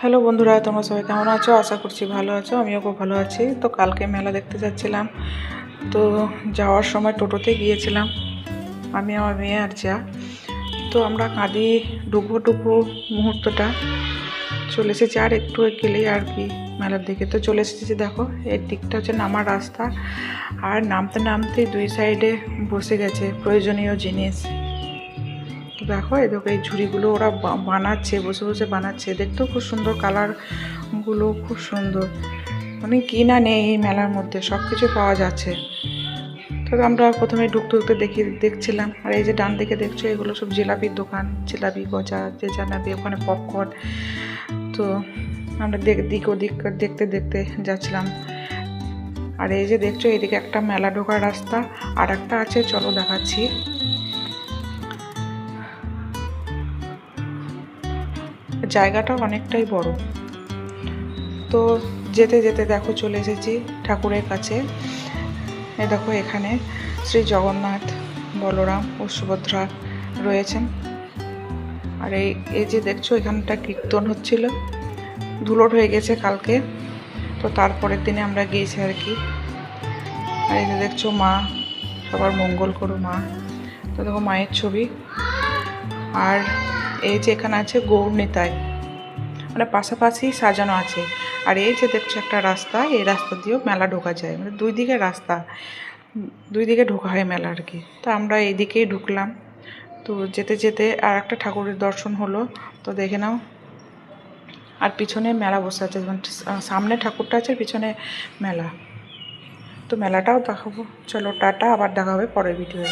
Hello বন্ধুরা, তোমরা সবাই কেমন আছো? আশা করছি ভালো আছো। আমিও খুব ভালো আছি। তো কালকে মেলা দেখতে যাচ্ছিলাম। তো যাওয়ার সময় টোটোতে গিয়েছিলাম, আমি আমার মেয়ে আর যা। তো আমরা কাঁদি ডুবো মুহূর্তটা চলে এসেছি, আর একটু গেলেই আর কি মেলার দিকে তো চলে এসেছি। দেখো এই দিকটা হচ্ছে নামার রাস্তা, আর নামতে নামতে দুই সাইডে বসে গেছে প্রয়োজনীয় জিনিস। দেখো এই ঝুড়িগুলো ওরা বানাচ্ছে, বসে বসে বানাচ্ছে। দেখতেও খুব সুন্দর, কালারগুলো খুব সুন্দর। মানে কি না নেই এই মেলার মধ্যে, সব কিছু পাওয়া যাচ্ছে। তবে আমরা প্রথমে ঢুকতে ঢুকতে দেখছিলাম। আর এই যে ডান দিকে দেখছো, এগুলো সব জিলাপির দোকান, জিলাপি গজা যে জানাবি, ওখানে পপকর্ন। তো আমরা দিক ওদিক দেখতে দেখতে যাচ্ছিলাম। আর এই যে দেখছো, এদিকে একটা মেলা ঢোকার রাস্তা, আর একটা আছে, চলো দেখাচ্ছি। জায়গাটা অনেকটাই বড়। তো যেতে যেতে দেখো চলে এসেছি ঠাকুরের কাছে। দেখো এখানে শ্রী জগন্নাথ, বলরাম ও সুভদ্রা রয়েছেন। আর এই যে দেখছো, এখানটা কীর্তন হচ্ছিল, ধুলোট হয়ে গেছে কালকে, তো তারপরের দিনে আমরা গিয়েছি আর কি। আর এই যে দেখছো মা, সবার মঙ্গল করো মা। তো দেখো মায়ের ছবি। আর এই যে এখানে আছে গৌর নিতাই, মানে পাশাপাশি সাজানো আছে। আর এই যে দেখছো একটা রাস্তা, এই রাস্তা দিয়েও মেলা ঢোকা যায়, মানে দুই দিকে রাস্তা, দুই দিকে ঢোকা হয় মেলা আর কি। তো আমরা এই দিকেই ঢুকলাম। তো যেতে যেতে আর একটা ঠাকুরের দর্শন হলো, তো দেখে নাও। আর পিছনে মেলা বসে আছে, মানে সামনে ঠাকুরটা আছে, পিছনে মেলা। তো মেলাটাও দেখাবো। চলো টাটা, আবার দেখা হবে পরের ভিডিওয়ে।